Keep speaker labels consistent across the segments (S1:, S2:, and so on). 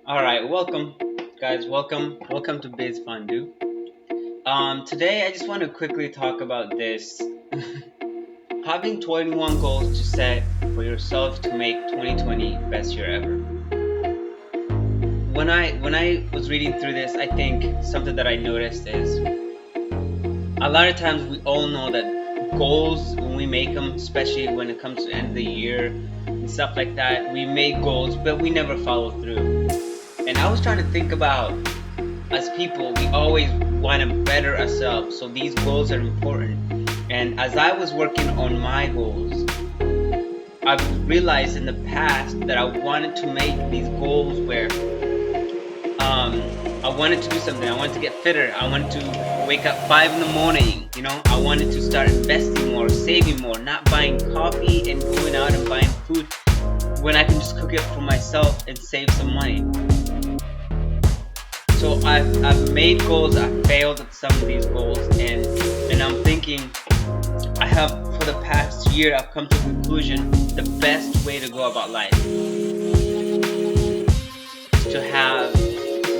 S1: All right, welcome, guys. Welcome to Biz Fondue. Today I just want to quickly talk about this. Having 21 goals to set for yourself to make 2020 best year ever. When I was reading through this, I think something that I noticed is a lot of times we all know that goals when we make them, especially when it comes to the end of the year and stuff like that, we make goals, but we never follow through. And I was trying to think about as people, we always want to better ourselves, so these goals are important. And as I was working on my goals, I've realized in the past that I wanted to make these goals where I wanted to do something. I wanted to get fitter. I wanted to wake up 5 in the morning. I wanted to start investing more, saving more, not buying coffee and going out and buying food when I can just cook it for myself and save some money. So I've made goals. I failed at some of these goals, and I'm thinking I have for the past year I've come to a conclusion. The best way to go about life is to have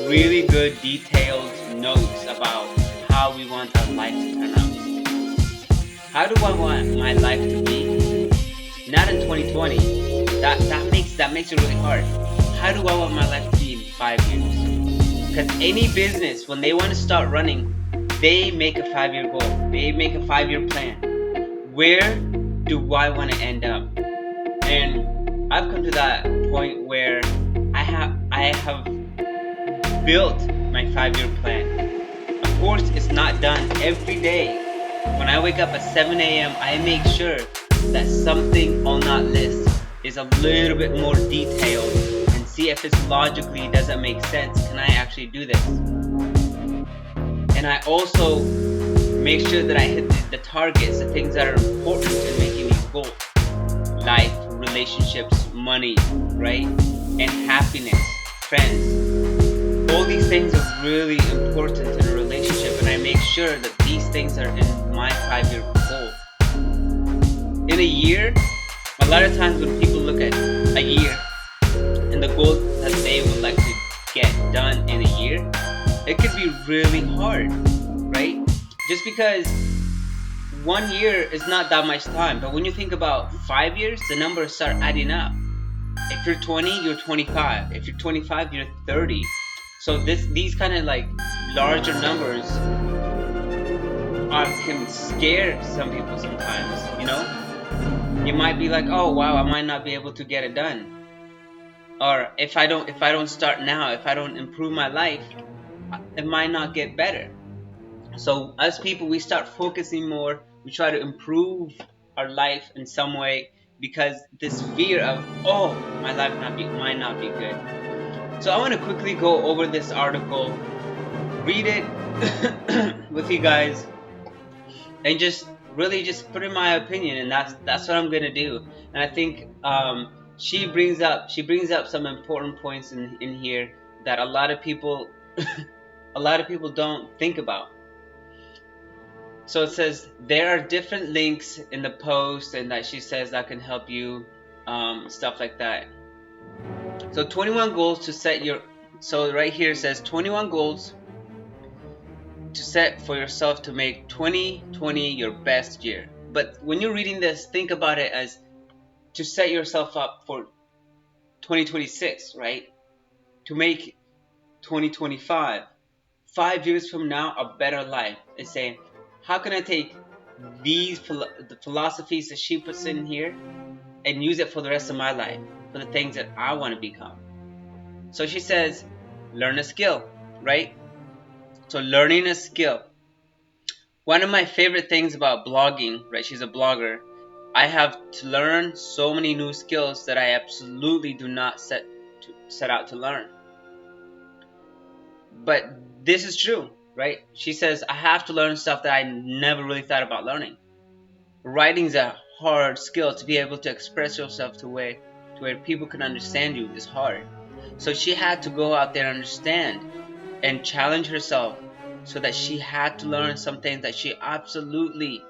S1: really good detailed notes about how we want our life to turn out. How do I want my life to be? Not in 2020. That makes it really hard. How do I want my life to be in 5 years? Because any business, when they want to start running, they make a 5-year goal. They make a 5-year plan. Where do I want to end up? And I've come to that point where I have built my 5-year plan. Of course, it's not done every day. When I wake up at 7 a.m., I make sure that something on that list is a little bit more detailed and see if it's logically doesn't make sense. Can I actually do this? And I also make sure that I hit the targets, the things that are important in making these goals. Life, relationships, money, right? And happiness, friends. All these things are really important in a relationship, and I make sure that these things are in my 5-year goal. In a year, a lot of times when people look at a year and the goals that they would like to get done in a year, it could be really hard, right? Just because 1 year is not that much time, but when you think about 5 years, the numbers start adding up. If you're 20, you're 25. If you're 25, you're 30. So these kind of like larger numbers can scare some people sometimes. You might be like, oh wow, I might not be able to get it done. Or if I don't start now, if I don't improve my life, it might not get better. So as people, we start focusing more. We try to improve our life in some way because this fear of, oh, my life might not be good. So I want to quickly go over this article, read it with you guys, and just really just put in my opinion, and that's what I'm gonna do. And I think she brings up some important points in here that a lot of people don't think about. So it says there are different links in the post, and that she says that can help you, stuff like that. So 21 goals to set your. So right here it says 21 goals to set for yourself to make 2020 your best year. But when you're reading this, think about it as to set yourself up for 2026, right? To make 2025, 5 years from now, a better life. It's saying, how can I take the philosophies that she puts in here and use it for the rest of my life, for the things that I want to become? So she says, learn a skill, right? So learning a skill. One of my favorite things about blogging, right? She's a blogger. I have to learn so many new skills that I absolutely do not set out to learn. But this is true, right? She says I have to learn stuff that I never really thought about learning. Writing's a hard skill. To be able to express yourself to where people can understand you is hard. So she had to go out there and understand and challenge herself, so that she had to learn some things that she absolutely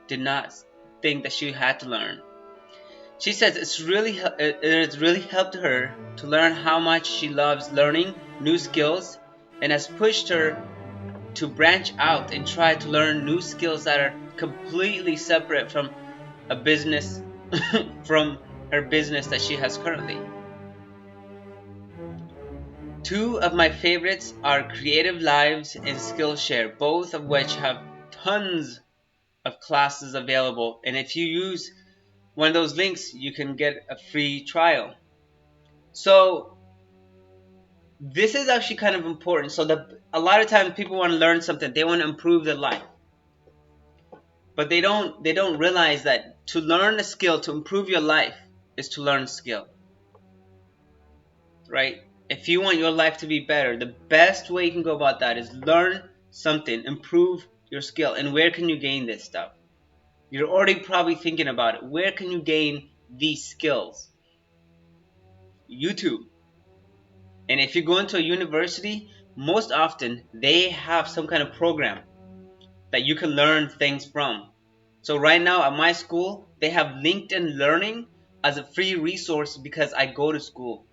S1: did not think that she had to learn. She says it has really helped her to learn how much she loves learning new skills, and has pushed her to branch out and try to learn new skills that are completely separate from a business from her business that she has currently. Two of my favorites are Creative Lives and Skillshare, both of which have tons of classes available, and if you use one of those links you can get a free trial. So this is actually kind of important. So a lot of times people want to learn something, they want to improve their life, but they don't realize that to learn a skill, to improve your life, is to learn a skill, right? If you want your life to be better, the best way you can go about that is learn something, improve your skill. And where can you gain this stuff? You're already probably thinking about it. Where can you gain these skills? YouTube. And if you go into a university, most often they have some kind of program that you can learn things from. So right now at my school, they have LinkedIn Learning as a free resource because I go to school.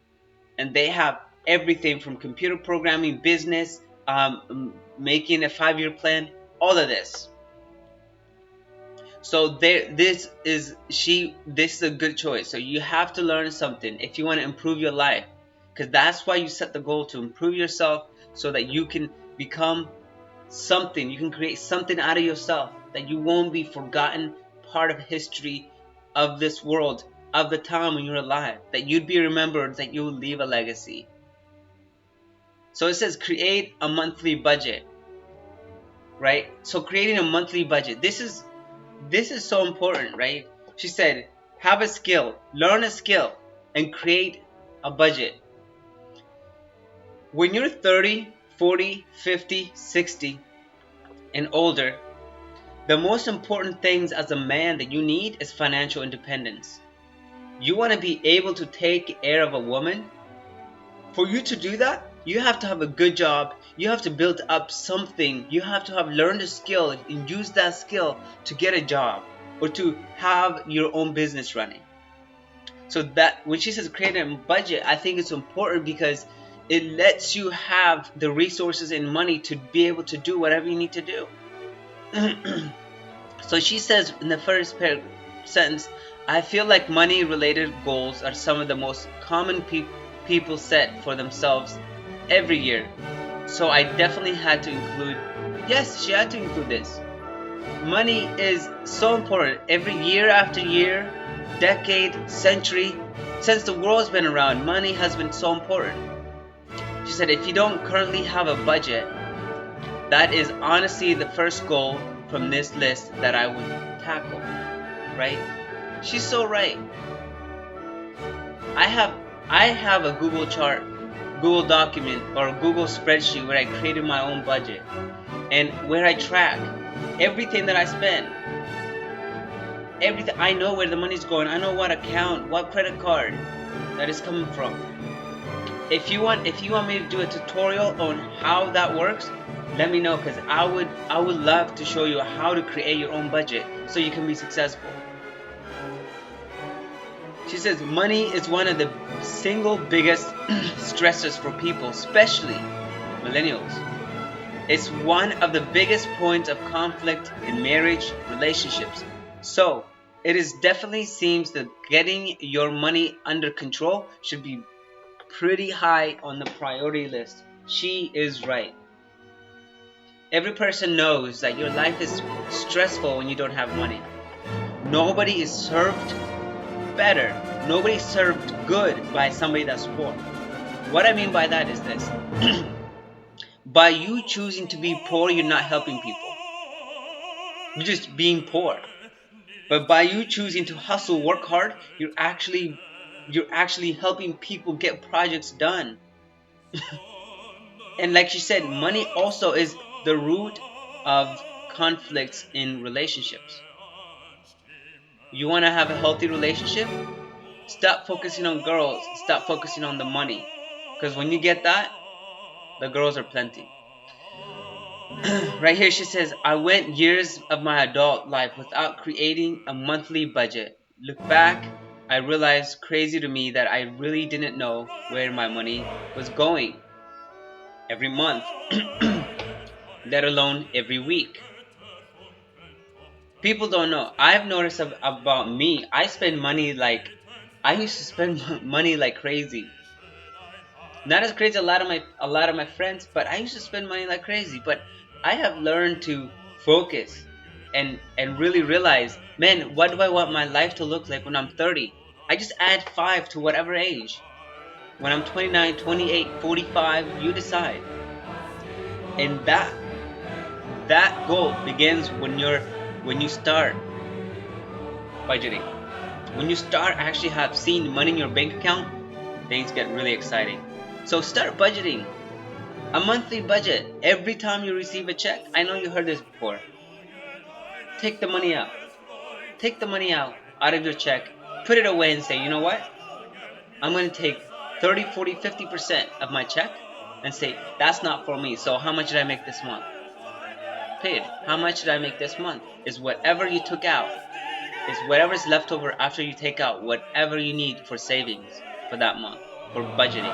S1: And they have everything from computer programming, business, making a 5-year plan, all of this. So this is a good choice. So you have to learn something if you want to improve your life, because that's why you set the goal to improve yourself, so that you can become something. You can create something out of yourself, that you won't be forgotten part of history of this world, of the time when you're alive, that you'd be remembered, that you will leave a legacy. So it says create a monthly budget, right? So creating a monthly budget, this is so important, right? She said, have a skill, learn a skill, and create a budget. When you're 30, 40, 50, 60, and older, the most important things as a man that you need is financial independence. You want to be able to take care of a woman. For you to do that, you have to have a good job. You have to build up something. You have to have learned a skill and use that skill to get a job or to have your own business running. So that when she says create a budget, I think it's important because it lets you have the resources and money to be able to do whatever you need to do. So she says in the first sentence, I feel like money related goals are some of the most common people set for themselves every year. So I definitely had to include, yes, she had to include this. Money is so important. Every year after year, decade, century, since the world's been around, money has been so important. She said if you don't currently have a budget, that is honestly the first goal from this list that I would tackle, right? She's so right. I have a Google chart, Google document, or Google spreadsheet where I created my own budget and where I track everything that I spend. Everything, I know where the money's going. I know what account, what credit card that is coming from. If you want me to do a tutorial on how that works, let me know, because I would love to show you how to create your own budget so you can be successful. She says money is one of the single biggest stressors for people, especially millennials. It's one of the biggest points of conflict in marriage relationships. So it is definitely seems that getting your money under control should be pretty high on the priority list. She is right. Every person knows that your life is stressful when you don't have money. Nobody is served better. Nobody is served good by somebody that's poor. What I mean by that is this. By you choosing to be poor, you're not helping people. You're just being poor. But by you choosing to hustle, work hard, you're actually helping people get projects done. And like she said, money also is the root of conflicts in relationships. You want to have a healthy relationship? Stop focusing on girls. Stop focusing on the money. Because when you get that, the girls are plenty. Right here she says, I went years of my adult life without creating a monthly budget. Look back I realized, crazy to me, that I really didn't know where my money was going every month, let alone every week. People don't know. I've noticed about me. I spend money like I used to spend money like crazy. Not as crazy as a lot of my friends, but I used to spend money like crazy. But I have learned to focus and really realize, man, what do I want my life to look like when I'm 30? I just add 5 to whatever age. When I'm 29, 28, 45, you decide. And that goal begins when you start budgeting. When you start actually have seen money in your bank account, things get really exciting. So start budgeting. A monthly budget. Every time you receive a check, I know you heard this before. Take the money out. Take the money out of your check. Put it away and say, you know what? I'm going to take 30, 40, 50% of my check and say, that's not for me. So how much did I make this month? Paid. How much did I make this month? Is whatever you took out. Is whatever's left over after you take out whatever you need for savings for that month, for budgeting.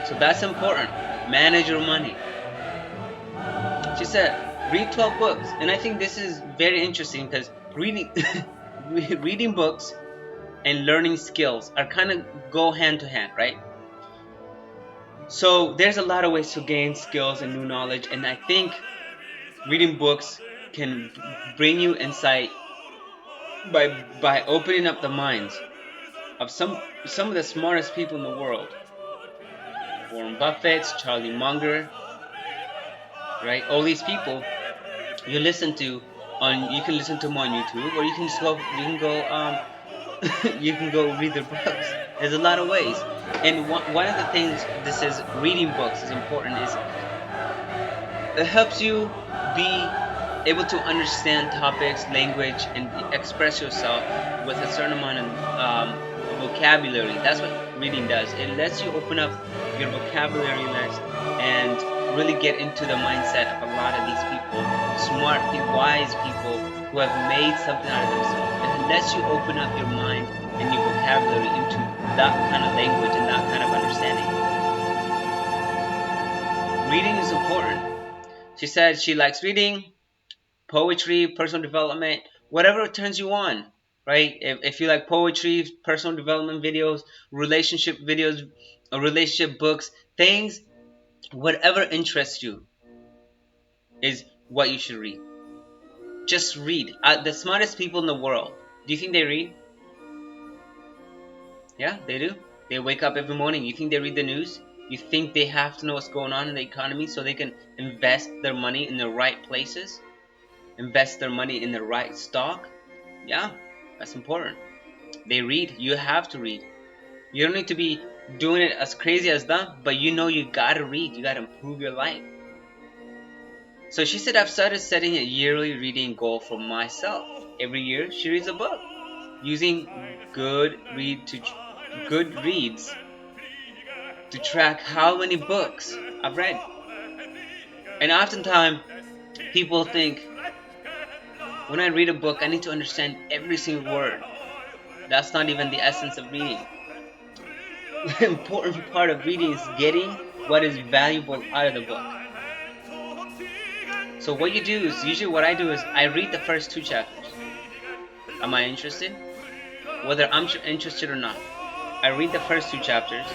S1: So that's important. Manage your money. She said, read 12 books. And I think this is very interesting because reading books and learning skills are kind of go hand to hand, right? So there's a lot of ways to gain skills and new knowledge, and I think reading books can bring you insight by opening up the minds of some of the smartest people in the world. Warren Buffett, Charlie Munger, right? All these people you can listen to them on YouTube, or you can go read their books. There's a lot of ways, and one of the things this is reading books is important is it helps you be able to understand topics, language, and express yourself with a certain amount of vocabulary. That's what reading does. It lets you open up your vocabulary list and really get into the mindset of a lot of these people, smart, wise people who have made something out of themselves. It lets you open up your mind and your vocabulary into that kind of language and that kind of understanding. Reading is important. She said she likes reading, poetry, personal development, whatever turns you on, right? If you like poetry, personal development videos, relationship videos, or relationship books, things, whatever interests you is what you should read. Just read. The smartest people in the world, do you think they read? Yeah, they do. They wake up every morning. You think they read the news? You think they have to know what's going on in the economy so they can invest their money in the right places? Invest their money in the right stock? Yeah, that's important. They read. You have to read. You don't need to be doing it as crazy as them, but you know you gotta read. You gotta improve your life. So she said, I've started setting a yearly reading goal for myself. Every year she reads a book using Goodreads to track how many books I've read. And oftentimes people think when I read a book I need to understand every single word. That's not even the essence of reading. The important part of reading is getting what is valuable out of the book. So what you do is, usually what I do is I read the first 2 chapters. Am I interested? Whether I'm interested or not, I read the first 2 chapters,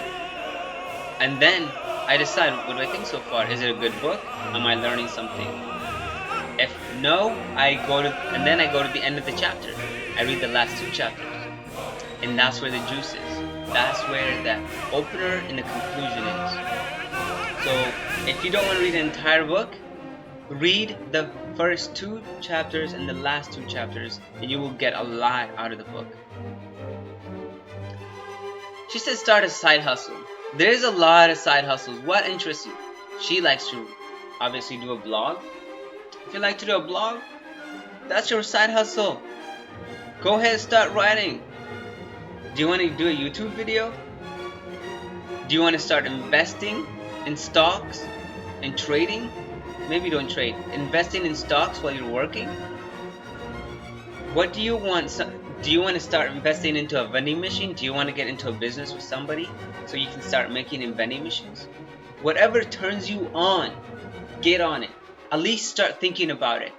S1: and then I decide, what do I think so far? Is it a good book? Am I learning something? If no, and then I go to the end of the chapter. I read the last 2 chapters, and that's where the juice is. That's where the opener and the conclusion is. So if you don't want to read the entire book, read the first 2 chapters and the last 2 chapters, and you will get a lot out of the book. She said start a side hustle. There's a lot of side hustles. What interests you? She likes to obviously do a blog. If you like to do a blog, that's your side hustle. Go ahead and start writing. Do you want to do a YouTube video? Do you want to start investing in stocks and trading? Maybe don't trade. Investing in stocks while you're working? What do you want? Do you want to start investing into a vending machine? Do you want to get into a business with somebody so you can start making in vending machines? Whatever turns you on, get on it. At least start thinking about it.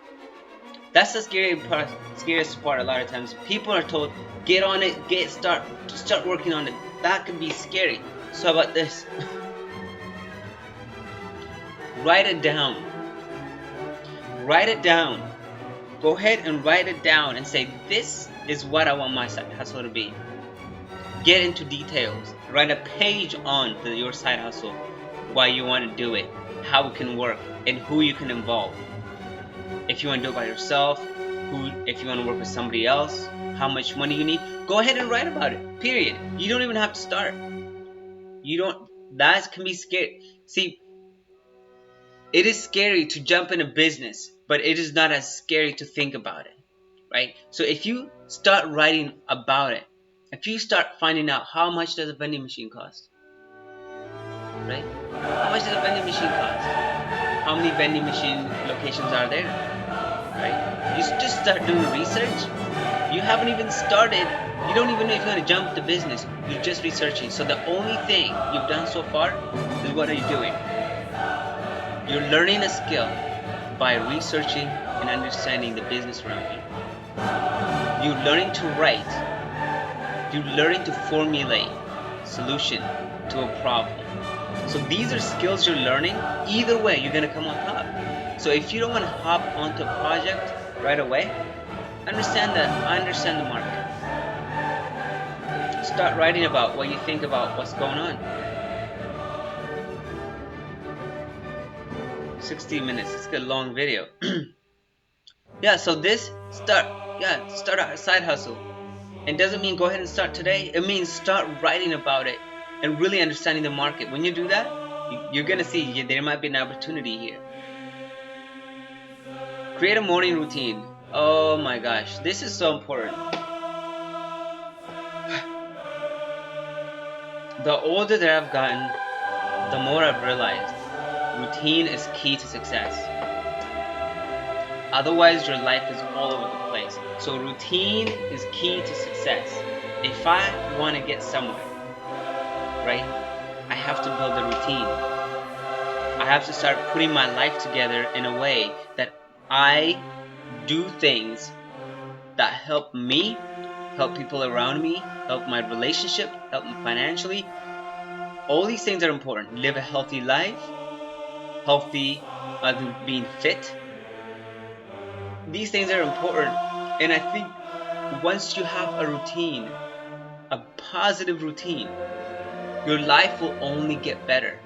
S1: That's the scariest part. A lot of times, people are told, "Get on it, start working on it." That can be scary. So how about this? Write it down. Write it down. Go ahead and write it down and say, "This is what I want my side hustle to be." Get into details. Write a page on your side hustle, why you want to do it, how it can work, and who you can involve. If you want to do it by yourself, if you want to work with somebody else, how much money you need, go ahead and write about it. Period. You don't even have to start. That can be scary. See, it is scary to jump in a business, but it is not as scary to think about it, right? So if you start writing about it, if you start finding out how much does a vending machine cost, right? How much does a vending machine cost? How many vending machine locations are there, right? You just start doing research. You haven't even started. You don't even know if you're going to jump the business. You're just researching. So the only thing you've done so far is, what are you doing? You're learning a skill by researching and understanding the business around you. You're learning to write. You're learning to formulate solution to a problem. So these are skills you're learning. Either way, you're going to come on top. So if you don't want to hop onto a project right away, understand the market. Start writing about what you think about what's going on. 60 minutes. It's a long video. Yeah, so start a side hustle. It doesn't mean go ahead and start today. It means start writing about it and really understanding the market. When you do that, you're going to see there might be an opportunity here. Create a morning routine. Oh my gosh, this is so important. The older that I've gotten, the more I've realized routine is key to success. Otherwise, your life is all over the place. So routine is key to success. If I want to get somewhere, right, I have to build a routine. I have to start putting my life together in a way that I do things that help me, help people around me, help my relationship, help me financially. All these things are important. Live a healthy life, being fit. These things are important. And I think once you have a routine, a positive routine, your life will only get better.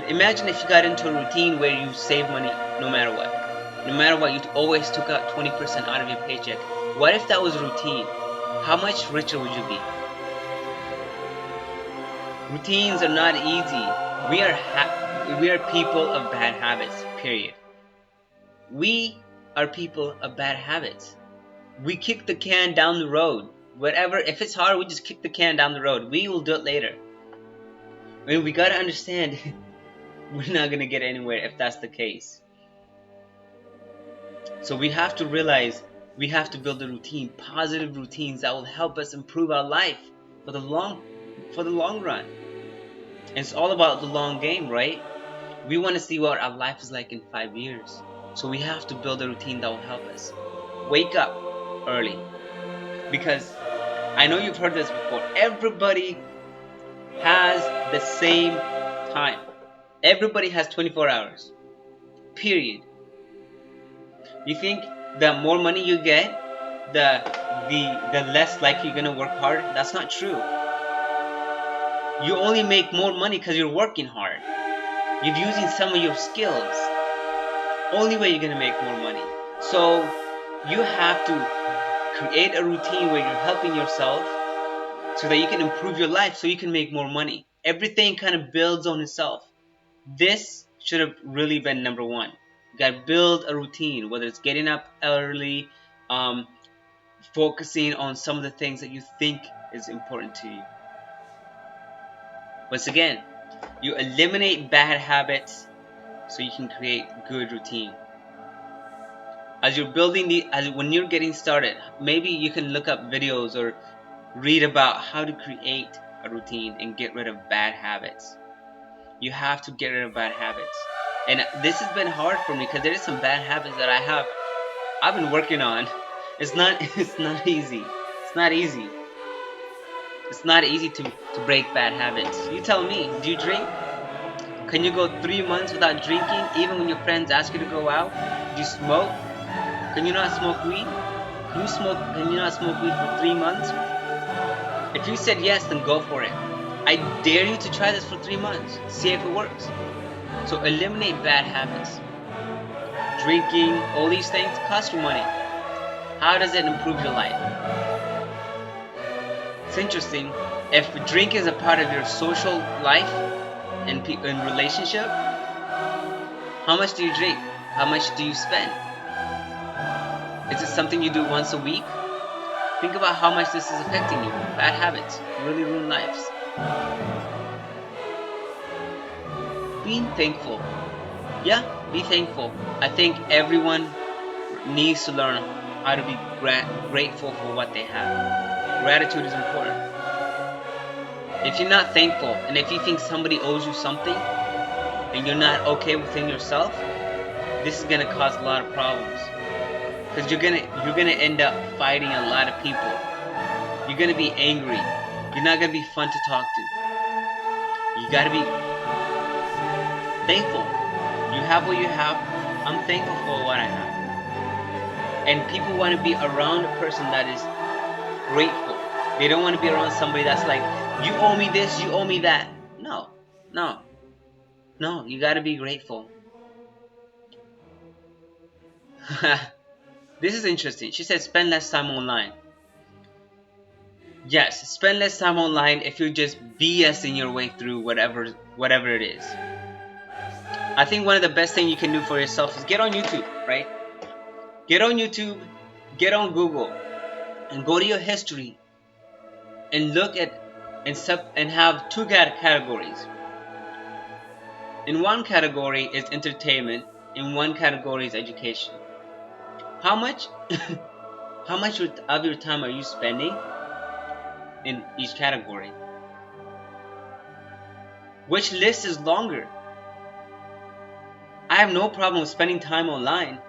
S1: Imagine if you got into a routine where you save money no matter what. No matter what, you always took out 20% out of your paycheck. What if that was a routine? How much richer would you be? Routines are not easy. We are people of bad habits, period. We are people of bad habits. We kick the can down the road. If it's hard, we just kick the can down the road. We will do it later. I mean, we gotta understand we're not gonna get anywhere if that's the case. So we have to realize we have to build a routine, positive routines that will help us improve our life for the long run. And it's all about the long game, right? We want to see what our life is like in 5 years. So we have to build a routine that will help us. Wake up early. Because I know you've heard this before. Everybody has the same time. Everybody has 24 hours. Period. You think the more money you get, the less likely you're gonna work hard? That's not true. You only make more money because you're working hard. You're using some of your skills. Only way you're gonna make more money. So you have to create a routine where you're helping yourself so that you can improve your life so you can make more money. Everything kind of builds on itself. This should have really been number one. You gotta build a routine, whether it's getting up early, focusing on some of the things that you think is important to you. Once again, you eliminate bad habits so you can create good routine. as you're building when you're getting started, maybe you can look up videos or read about how to create a routine and get rid of bad habits. You have to get rid of bad habits. And this has been hard for me because there is some bad habits that I've been working on. It's not easy. It's not easy. It's not easy to break bad habits. You tell me, do you drink? Can you go 3 months without drinking even when your friends ask you to go out? Do you smoke? Can you not smoke weed? Can you not smoke weed for 3 months? If you said yes, then go for it. I dare you to try this for 3 months. See if it works. So eliminate bad habits. Drinking, all these things cost you money. How does it improve your life? It's interesting. If drink is a part of your social life and relationship, how much do you drink? How much do you spend? Is it something you do once a week? Think about how much this is affecting you. Bad habits really ruin lives. Being thankful. Yeah, be thankful. I think everyone needs to learn how to be grateful for what they have. Gratitude is important. If you're not thankful, and if you think somebody owes you something, and you're not okay within yourself, this is gonna cause a lot of problems. Because you're gonna end up fighting a lot of people. You're gonna be angry. You're not gonna be fun to talk to. You gotta be thankful. You have what you have. I'm thankful for what I have. And people want to be around a person that is grateful. They don't want to be around somebody that's like, you owe me this, you owe me that. No. You gotta be grateful. This is interesting. She said spend less time online. Yes, spend less time online if you're just BSing your way through whatever it is. I think one of the best things you can do for yourself is get on YouTube, right? Get on YouTube, get on Google, and go to your history and look at and have two categories. In one category is entertainment, in one category is education. How much of your time are you spending in each category? Which list is longer? I have no problem with spending time online,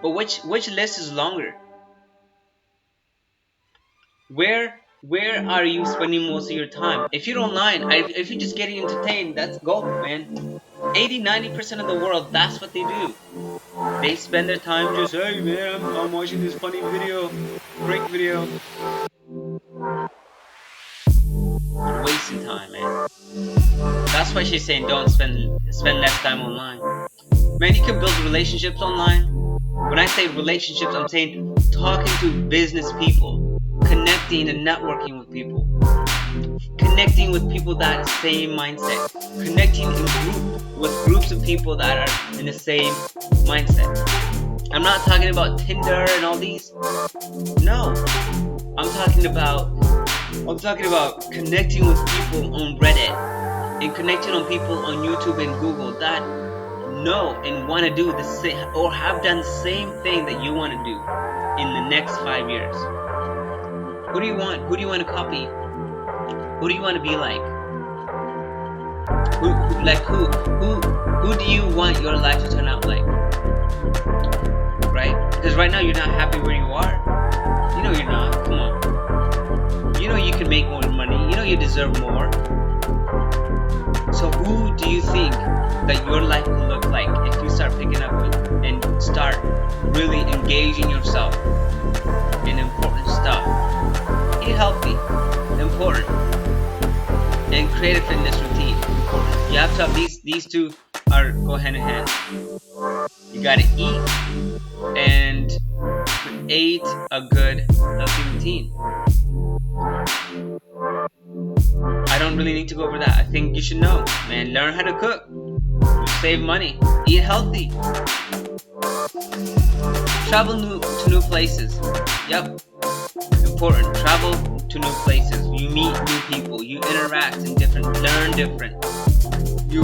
S1: but which list is longer? Where are you spending most of your time? If you're online, if you're just getting entertained, that's gold, man. 80-90% of the world, that's what they do. They spend their time just, hey man, I'm watching this funny video, great video. Wasting time, man. That's why she's saying don't spend less time online. Man, you can build relationships online. When I say relationships, I'm saying talking to business people, connecting and networking with people, connecting with people that have the same mindset, connecting with groups of people that are in the same mindset. I'm not talking about Tinder and all these. No, I'm talking about connecting with people on Reddit and connecting on people on YouTube and Google that know and want to do the same or have done the same thing that you want to do in the next 5 years. Who do you want? Who do you want to copy? Who do you want to be like? Who do you want your life to turn out like? Right? Because right now you're not happy where you are. You know you're not. Come on. You know you can make more money. You know you deserve more. So who do you think that your life will look like if you start picking up and start really engaging yourself in important stuff? Eat healthy, important, and create a fitness routine. You have to have these two go hand in hand. You gotta eat and create a good healthy routine. I don't really need to go over that. I think you should know, man. Learn how to cook. Save money. Eat healthy. Travel to new places. Yep. Important. Travel to new places. You meet new people. You interact learn different. You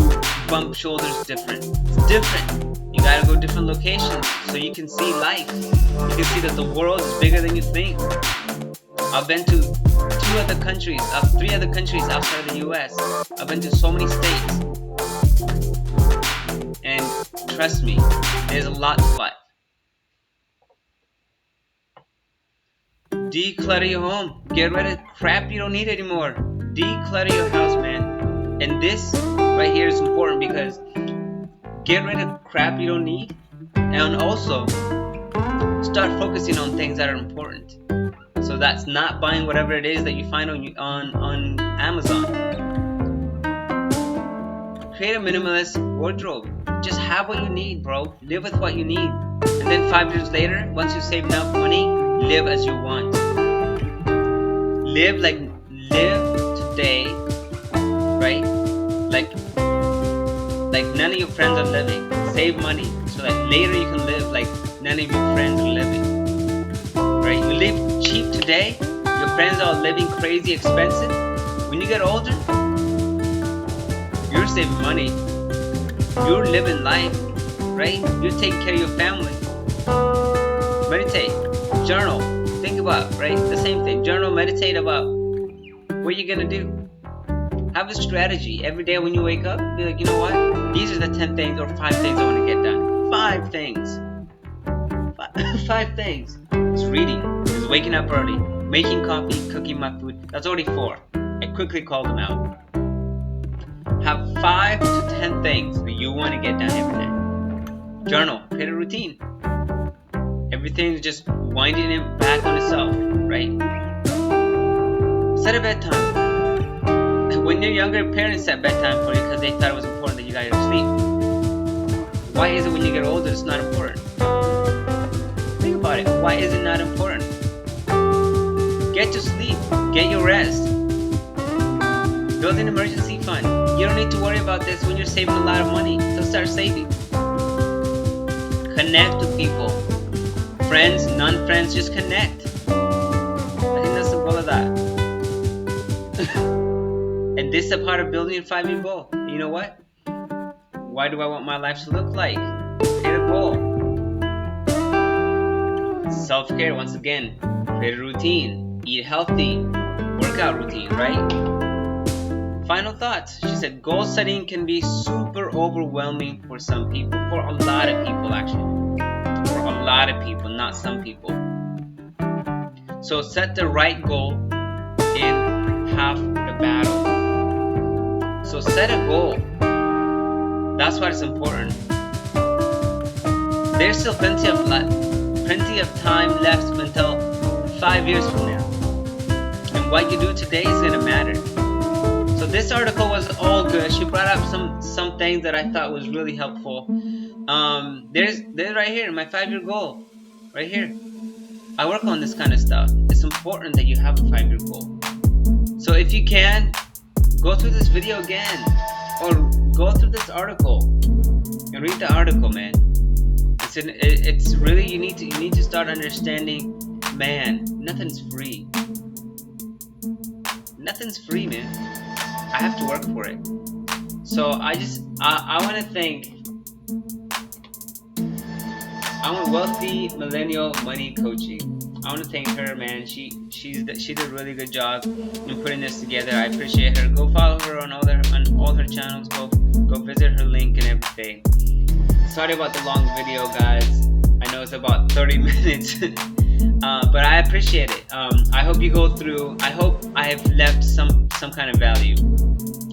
S1: bump shoulders different. It's different. You gotta go different locations so you can see life. You can see that the world is bigger than you think. I've been to three other countries outside of the US. I've been to so many states. And trust me, there's a lot to life. Declutter your home. Get rid of crap you don't need anymore. Declutter your house, man. And this right here is important because get rid of crap you don't need, and also start focusing on things that are important. So that's not buying whatever it is that you find on Amazon. Create a minimalist wardrobe. Just have what you need, bro. Live with what you need. And then 5 years later, once you save enough money, live as you want. Live today, right? Like none of your friends are living. Save money so that later you can live like none of your friends are living. Right? You live cheap today, your friends are living crazy expensive. When you get older, you're saving money. You're living life, right? You're taking care of your family. Meditate, journal, think about, right? The same thing. Journal, meditate about what you're gonna do. Have a strategy. Every day when you wake up, be like, you know what? These are the 10 things or 5 things I want to get done. 5 things. 5 things. It's reading. It's waking up early. Making coffee. Cooking my food. That's already 4. I quickly called them out. Have 5 to 10 things that you want to get done every day. Journal. Create a routine. Everything is just winding it back on itself, right? Set a bedtime. When you're younger, parents set bedtime for you because they thought it was important that you got to sleep. Why is it when you get older it's not important? Think about it. Why is it not important? Get to sleep. Get your rest. Build an emergency fund. You don't need to worry about this when you're saving a lot of money. So start saving. Connect with people. Friends, non-friends, just connect. I think that's the goal of that. And this is a part of building a 5-year goal. And you know what? Why do I want my life to look like? Create a goal. Self-care, once again. Create a routine. Eat healthy. Workout routine, right? Final thoughts. She said, goal setting can be super overwhelming for some people. For a lot of people, actually. For a lot of people, not some people. So set the right goal in half the battle. So set a goal. That's why it's important. There's still plenty of time left until 5 years from now. And what you do today is going to matter. So this article was all good. She brought up some things that I thought was really helpful. There's right here, my 5-year goal. Right here. I work on this kind of stuff. It's important that you have a 5-year goal. So if you can, go through this video again, or go through this article and read the article, man. It's really you need to start understanding, man. Nothing's free. Nothing's free, man. I have to work for it. So I want to thank. I want Wealthy Millennial Money Coaching. I want to thank her, man. She did a really good job in putting this together. I appreciate her. Go follow her on all her channels. Go visit her link and everything. Sorry about the long video, guys. I know it's about 30 minutes, but I appreciate it. I hope you go through. I hope I have left some kind of value.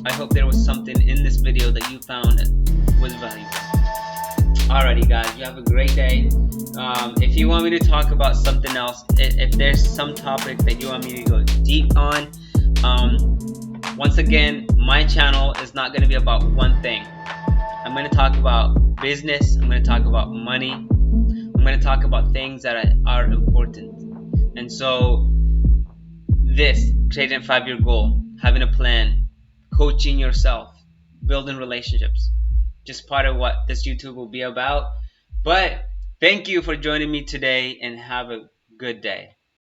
S1: I hope there was something in this video that you found that was valuable. Alrighty, guys, you have a great day. If you want me to talk about something else, if there's some topic that you want me to go deep on, once again, my channel is not going to be about one thing. I'm going to talk about business. I'm going to talk about money. I'm going to talk about things that are important. And so this, creating a 5-year goal, having a plan, coaching yourself, building relationships, just part of what this YouTube will be about. But thank you for joining me today, and have a good day.